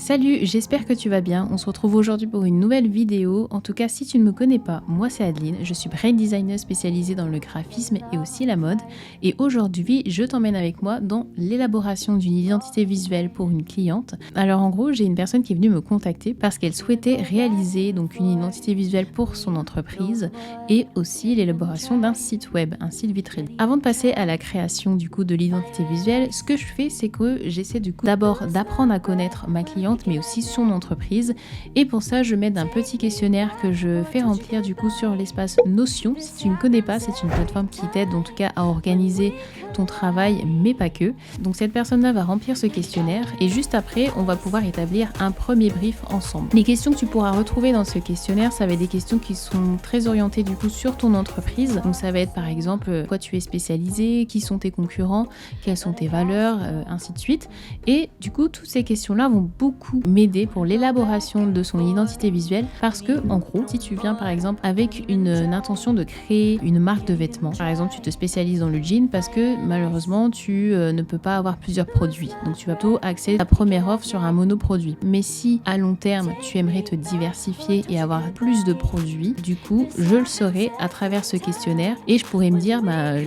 Salut, j'espère que tu vas bien. On se retrouve aujourd'hui pour une nouvelle vidéo. En tout cas, si tu ne me connais pas, moi c'est Adeline. Je suis brain designer spécialisée dans le graphisme et aussi la mode. Et aujourd'hui, je t'emmène avec moi dans l'élaboration d'une identité visuelle pour une cliente. Alors en gros, j'ai une personne qui est venue me contacter parce qu'elle souhaitait réaliser donc une identité visuelle pour son entreprise et aussi l'élaboration d'un site web, un site vitrine. Avant de passer à la création du coup de l'identité visuelle, ce que je fais, c'est que j'essaie du coup d'abord d'apprendre à connaître ma cliente mais aussi son entreprise, et pour ça je m'aide d'un petit questionnaire que je fais remplir du coup sur l'espace Notion. Si tu ne connais pas, c'est une plateforme qui t'aide en tout cas à organiser ton travail, mais pas que. Donc cette personne-là va remplir ce questionnaire et juste après on va pouvoir établir un premier brief ensemble. Les questions que tu pourras retrouver dans ce questionnaire, ça va être des questions qui sont très orientées du coup sur ton entreprise. Donc ça va être par exemple quoi tu es spécialisé, qui sont tes concurrents, quelles sont tes valeurs, ainsi de suite. Et du coup toutes ces questions-là vont beaucoup m'aider pour l'élaboration de son identité visuelle, parce que en gros, si tu viens par exemple avec une intention de créer une marque de vêtements, par exemple tu te spécialises dans le jean parce que malheureusement tu ne peux pas avoir plusieurs produits, donc tu vas plutôt axer ta première offre sur un monoproduit. Mais si à long terme tu aimerais te diversifier et avoir plus de produits, du coup je le saurai à travers ce questionnaire et je pourrais me dire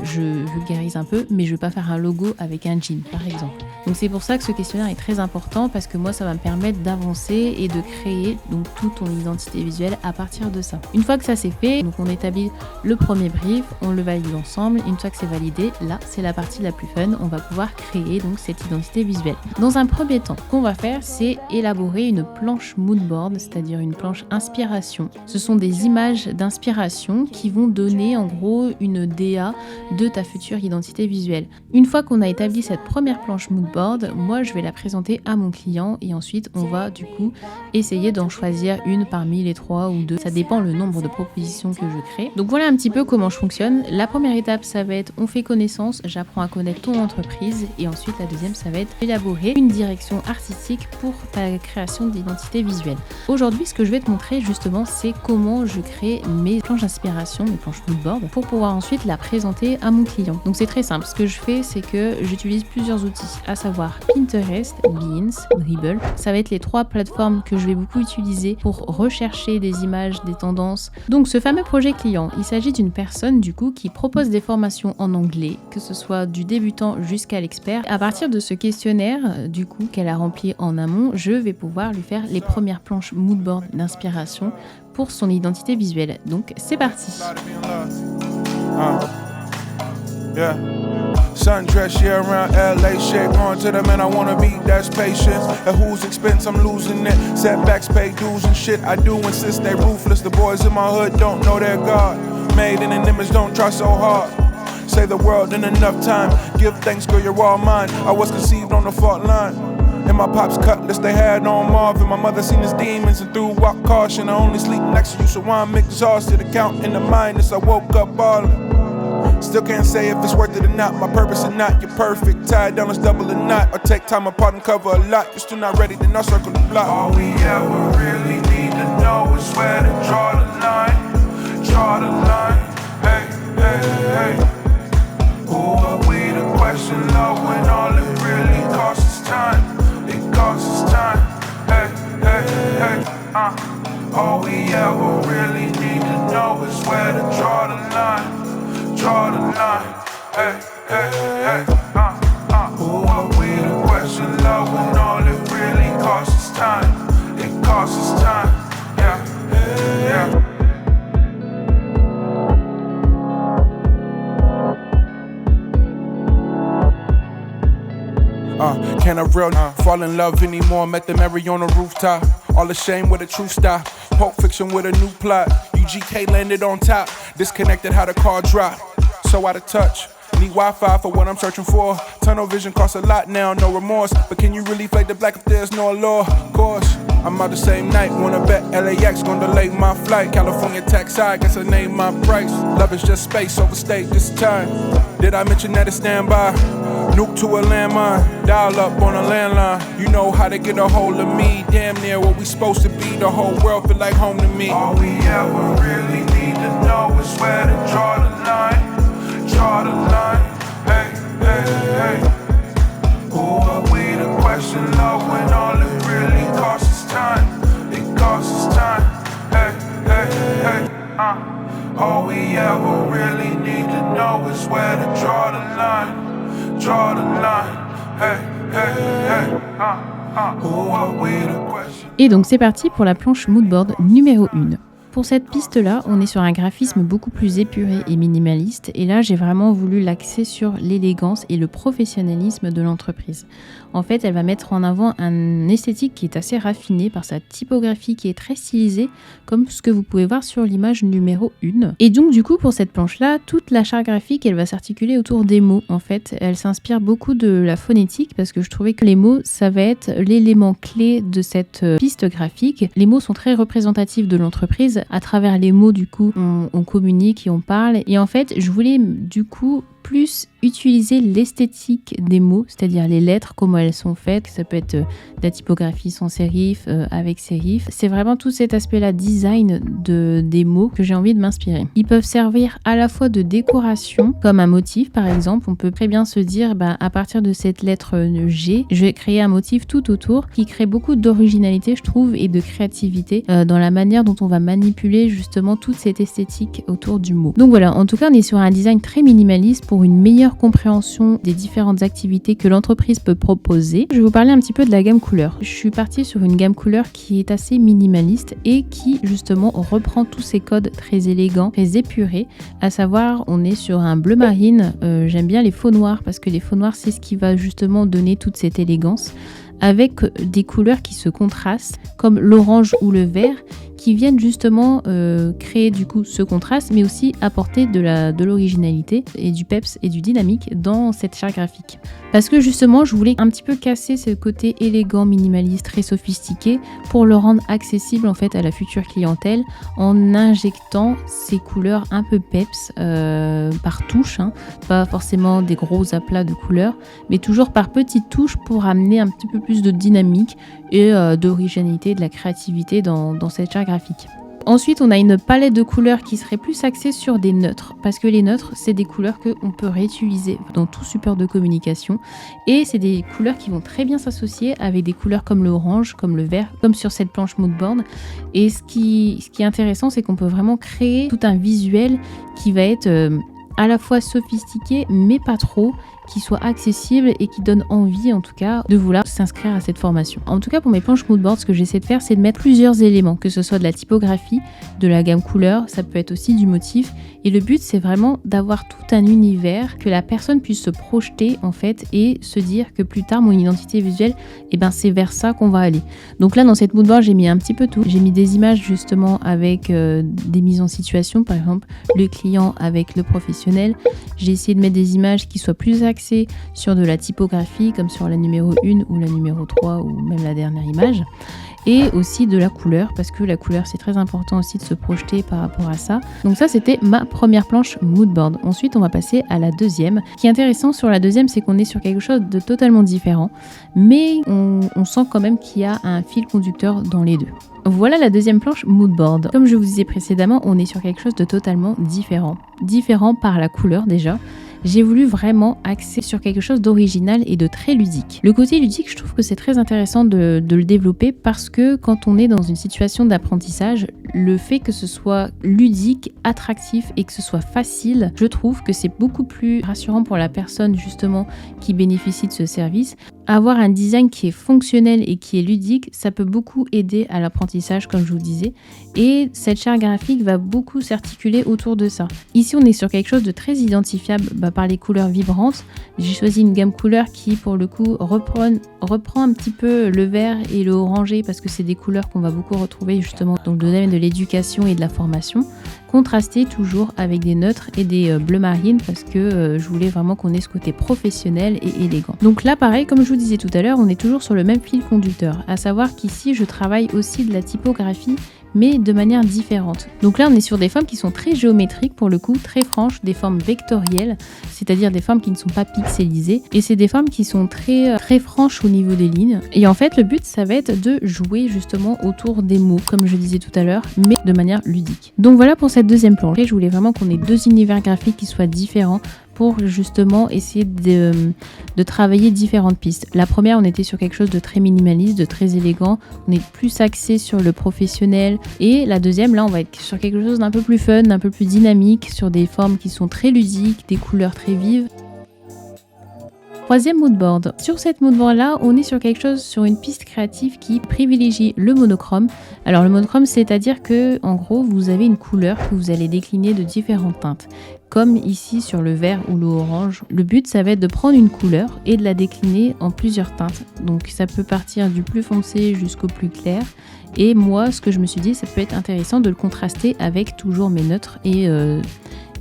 je vulgarise un peu, mais je vais pas faire un logo avec un jean par exemple. Donc c'est pour ça que ce questionnaire est très important, parce que moi ça va me permettre d'avancer et de créer donc toute ton identité visuelle à partir de ça. Une fois que ça c'est fait, donc on établit le premier brief, on le valide ensemble. Une fois que c'est validé, là c'est la partie la plus fun, on va pouvoir créer donc cette identité visuelle. Dans un premier temps, ce qu'on va faire, c'est élaborer une planche mood board, c'est-à-dire une planche inspiration. Ce sont des images d'inspiration qui vont donner en gros une DA de ta future identité visuelle. Une fois qu'on a établi cette première planche mood board, moi je vais la présenter à mon client et ensuite on va du coup essayer d'en choisir une parmi les 3 ou 2, ça dépend le nombre de propositions que je crée. Donc voilà un petit peu comment je fonctionne. La première étape, ça va être on fait connaissance, j'apprends à connaître ton entreprise, et ensuite la deuxième, ça va être élaborer une direction artistique pour ta création d'identité visuelle. Aujourd'hui, ce que je vais te montrer justement, c'est comment je crée mes planches d'inspiration, mes planches moodboard, pour pouvoir ensuite la présenter à mon client. Donc c'est très simple, ce que je fais, c'est que j'utilise plusieurs outils, à savoir Pinterest, Behance, Dribbble. Ça va être les 3 plateformes que je vais beaucoup utiliser pour rechercher des images, des tendances. Donc ce fameux projet client, il s'agit d'une personne du coup qui propose des formations en anglais, que ce soit du débutant jusqu'à l'expert. À partir de ce questionnaire du coup qu'elle a rempli en amont, je vais pouvoir lui faire les premières planches moodboard d'inspiration pour son identité visuelle. Donc c'est parti. Sundress, yeah, around LA shit. Going to the man I wanna be, that's patient. At whose expense I'm losing it. Setbacks, pay dues and shit. I do insist they ruthless. The boys in my hood don't know their God. Made in an image, don't try so hard. Save the world in enough time. Give thanks, girl, you're all mine. I was conceived on the fault line. In my pop's cutlass, they had on Marvin. My mother seen his demons and threw walk caution. I only sleep next to you, so I'm exhausted. Account in the minus, I woke up ballin'. Still can't say if it's worth it or not. My purpose or not, you're perfect. Tied down, let's double or not. Or take time apart and cover a lot. You're still not ready, then I'll circle the block. All we ever really need to know is where to draw the line. Draw the line. Hey, hey, hey. Who are we to question love when all it really costs is time? It costs us time. Hey, hey, hey. All we ever really need to know is where to draw the line. Draw the line, hey, hey, hey, Who are we to question love when all it really costs is time? It costs us time, yeah, yeah. Can a real fall in love anymore? Met the Mary on the rooftop. All the shame with a true stop. Pulp Fiction with a new plot. UGK landed on top. Disconnected how the car dropped. So out of touch. Need Wi-Fi for what I'm searching for. Tunnel vision costs a lot now, no remorse. But can you really fake the black if there's no allure? Of course, I'm out the same night. Wanna bet LAX gonna delay my flight. California tax high, guess I name my price. Love is just space, overstayed this time. Did I mention that it's standby? Nuke to a landmine, dial up on a landline. You know how to get a hold of me. Damn near what we supposed to be. The whole world feel like home to me. All we ever really need to know is where to draw the line. Draw the line, hey, hey, hey. Who are we to question love when all it really costs? Who are we to question? Et donc c'est parti pour la planche moodboard numéro 1. Pour cette piste-là, on est sur un graphisme beaucoup plus épuré et minimaliste. Et là, j'ai vraiment voulu l'axer sur l'élégance et le professionnalisme de l'entreprise. En fait, elle va mettre en avant un esthétique qui est assez raffiné par sa typographie qui est très stylisée, comme ce que vous pouvez voir sur l'image numéro 1. Et donc, du coup, pour cette planche-là, toute la charte graphique, elle va s'articuler autour des mots. En fait, elle s'inspire beaucoup de la phonétique parce que je trouvais que les mots, ça va être l'élément clé de cette piste graphique. Les mots sont très représentatifs de l'entreprise. À travers les mots, du coup, on communique et on parle. Et en fait, je voulais, du coup, plus utiliser l'esthétique des mots, c'est-à-dire les lettres, comment elles sont faites. Ça peut être de la typographie sans sérif, avec sérif. C'est vraiment tout cet aspect-là, design des mots, que j'ai envie de m'inspirer. Ils peuvent servir à la fois de décoration, comme un motif par exemple. On peut très bien se dire, à partir de cette lettre G, je vais créer un motif tout autour qui crée beaucoup d'originalité, je trouve, et de créativité dans la manière dont on va manipuler justement toute cette esthétique autour du mot. Donc voilà, en tout cas, on est sur un design très minimaliste pour une meilleure compréhension des différentes activités que l'entreprise peut proposer. Je vais vous parler un petit peu de la gamme couleur. Je suis partie sur une gamme couleur qui est assez minimaliste et qui justement reprend tous ces codes très élégants, très épurés. À savoir, on est sur un bleu marine. J'aime bien les faux noirs parce que les faux noirs, c'est ce qui va justement donner toute cette élégance, avec des couleurs qui se contrastent, comme l'orange ou le vert, qui viennent justement créer du coup ce contraste, mais aussi apporter de l'originalité et du peps et du dynamique dans cette charte graphique. Parce que justement, je voulais un petit peu casser ce côté élégant, minimaliste, très sophistiqué, pour le rendre accessible en fait à la future clientèle, en injectant ces couleurs un peu peps par touche, pas forcément des gros aplats de couleurs, mais toujours par petites touches pour amener un petit peu plus de dynamique et d'originalité, de la créativité dans cette charte graphique. Ensuite, on a une palette de couleurs qui serait plus axée sur des neutres, parce que les neutres, c'est des couleurs qu'on peut réutiliser dans tout support de communication, et c'est des couleurs qui vont très bien s'associer avec des couleurs comme l'orange, comme le vert, comme sur cette planche moodboard. Et ce qui est intéressant, c'est qu'on peut vraiment créer tout un visuel qui va être à la fois sophistiqué, mais pas trop, qui soit accessible et qui donne envie en tout cas de vouloir s'inscrire à cette formation. En tout cas pour mes planches moodboard, ce que j'essaie de faire, c'est de mettre plusieurs éléments, que ce soit de la typographie, de la gamme couleur, ça peut être aussi du motif, et le but c'est vraiment d'avoir tout un univers, que la personne puisse se projeter en fait et se dire que plus tard mon identité visuelle, c'est vers ça qu'on va aller. Donc là dans cette moodboard j'ai mis un petit peu tout, j'ai mis des images justement avec des mises en situation, par exemple le client avec le professionnel, j'ai essayé de mettre des images qui soient plus axé sur de la typographie comme sur la numéro 1 ou la numéro 3 ou même la dernière image, et aussi de la couleur parce que la couleur c'est très important aussi de se projeter par rapport à ça. Donc ça c'était ma première planche moodboard. Ensuite on va passer à la deuxième. Ce qui est intéressant sur la deuxième, c'est qu'on est sur quelque chose de totalement différent, mais on sent quand même qu'il y a un fil conducteur dans les deux. Voilà la deuxième planche moodboard. Comme je vous disais précédemment, on est sur quelque chose de totalement différent. Différent par la couleur déjà. J'ai voulu vraiment axer sur quelque chose d'original et de très ludique. Le côté ludique, je trouve que c'est très intéressant de le développer parce que quand on est dans une situation d'apprentissage, le fait que ce soit ludique, attractif et que ce soit facile, je trouve que c'est beaucoup plus rassurant pour la personne justement qui bénéficie de ce service. Avoir un design qui est fonctionnel et qui est ludique, ça peut beaucoup aider à l'apprentissage comme je vous disais, et cette charte graphique va beaucoup s'articuler autour de ça. Ici on est sur quelque chose de très identifiable par les couleurs vibrantes. J'ai choisi une gamme couleur qui pour le coup reprend un petit peu le vert et le orangé parce que c'est des couleurs qu'on va beaucoup retrouver justement dans le domaine de l'éducation et de la formation, contrasté toujours avec des neutres et des bleus marines parce que je voulais vraiment qu'on ait ce côté professionnel et élégant. Donc là pareil, comme je vous disais tout à l'heure, on est toujours sur le même fil conducteur, à savoir qu'ici je travaille aussi de la typographie mais de manière différente. Donc là on est sur des formes qui sont très géométriques pour le coup, très franches, des formes vectorielles, c'est-à-dire des formes qui ne sont pas pixelisées, et c'est des formes qui sont très franches au niveau des lignes. Et en fait le but ça va être de jouer justement autour des mots, comme je disais tout à l'heure, mais de manière ludique. Donc voilà pour cette deuxième planche. Je voulais vraiment qu'on ait deux univers graphiques qui soient différents pour justement essayer de travailler différentes pistes. La première, on était sur quelque chose de très minimaliste, de très élégant. On est plus axé sur le professionnel. Et la deuxième, là, on va être sur quelque chose d'un peu plus fun, d'un peu plus dynamique, sur des formes qui sont très ludiques, des couleurs très vives. Troisième moodboard. Sur cette moodboard là, on est sur une piste créative qui privilégie le monochrome. Alors le monochrome, c'est-à-dire que en gros, vous avez une couleur que vous allez décliner de différentes teintes. Comme ici sur le vert ou le orange. Le but, ça va être de prendre une couleur et de la décliner en plusieurs teintes. Donc ça peut partir du plus foncé jusqu'au plus clair. Et moi, ce que je me suis dit, ça peut être intéressant de le contraster avec toujours mes neutres et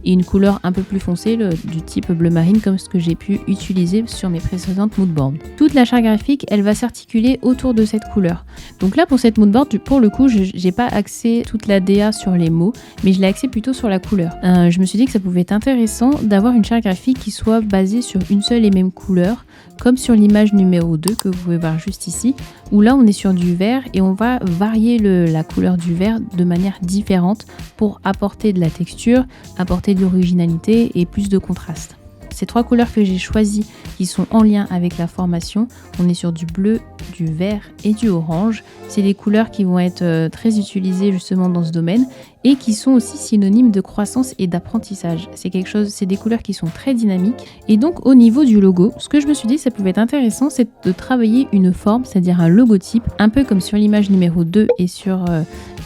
une couleur un peu plus foncée, du type bleu marine, comme ce que j'ai pu utiliser sur mes précédentes moodboards. Toute la charte graphique, elle va s'articuler autour de cette couleur. Donc là, pour cette moodboard, pour le coup, je n'ai pas axé toute la DA sur les mots, mais je l'ai axé plutôt sur la couleur. Je me suis dit que ça pouvait être intéressant d'avoir une charte graphique qui soit basée sur une seule et même couleur, comme sur l'image numéro 2 que vous pouvez voir juste ici, où là on est sur du vert et on va varier la couleur du vert de manière différente pour apporter de la texture, apporter de l'originalité et plus de contraste. Ces trois couleurs que j'ai choisies qui sont en lien avec la formation, on est sur du bleu, du vert et du orange. C'est des couleurs qui vont être très utilisées justement dans ce domaine et qui sont aussi synonymes de croissance et d'apprentissage. C'est des couleurs qui sont très dynamiques. Et donc au niveau du logo, ce que je me suis dit ça pouvait être intéressant, c'est de travailler une forme, c'est-à-dire un logotype, un peu comme sur l'image numéro 2 et sur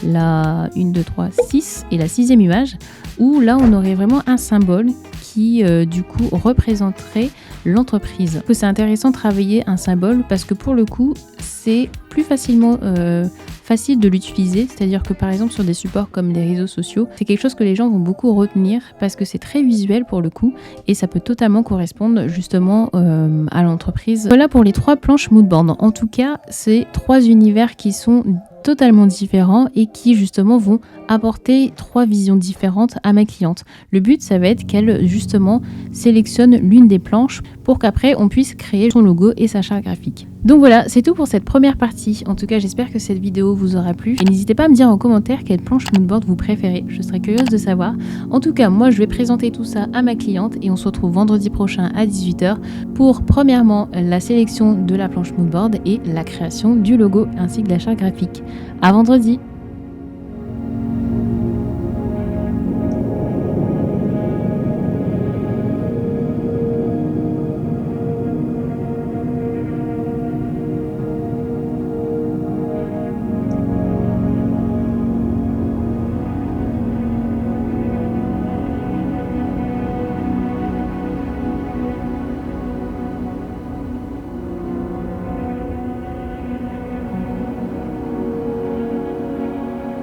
la 1, 2, 3, 6 et la 6e image, où là on aurait vraiment un symbole qui du coup représenterait l'entreprise. C'est intéressant de travailler un symbole parce que pour le coup c'est plus facilement facile de l'utiliser, c'est-à-dire que par exemple sur des supports comme les réseaux sociaux, c'est quelque chose que les gens vont beaucoup retenir parce que c'est très visuel pour le coup et ça peut totalement correspondre justement à l'entreprise. Voilà pour les 3 planches moodboard. En tout cas, c'est 3 univers qui sont totalement différents et qui justement vont apporter 3 visions différentes à ma cliente. Le but, ça va être qu'elle justement sélectionne l'une des planches pour qu'après on puisse créer son logo et sa charte graphique. Donc voilà, c'est tout pour cette première partie. En tout cas, j'espère que cette vidéo vous aura plu. Et n'hésitez pas à me dire en commentaire quelle planche moodboard vous préférez. Je serais curieuse de savoir. En tout cas, moi, je vais présenter tout ça à ma cliente et on se retrouve vendredi prochain à 18h pour premièrement la sélection de la planche moodboard et la création du logo ainsi que de la charte graphique. À vendredi!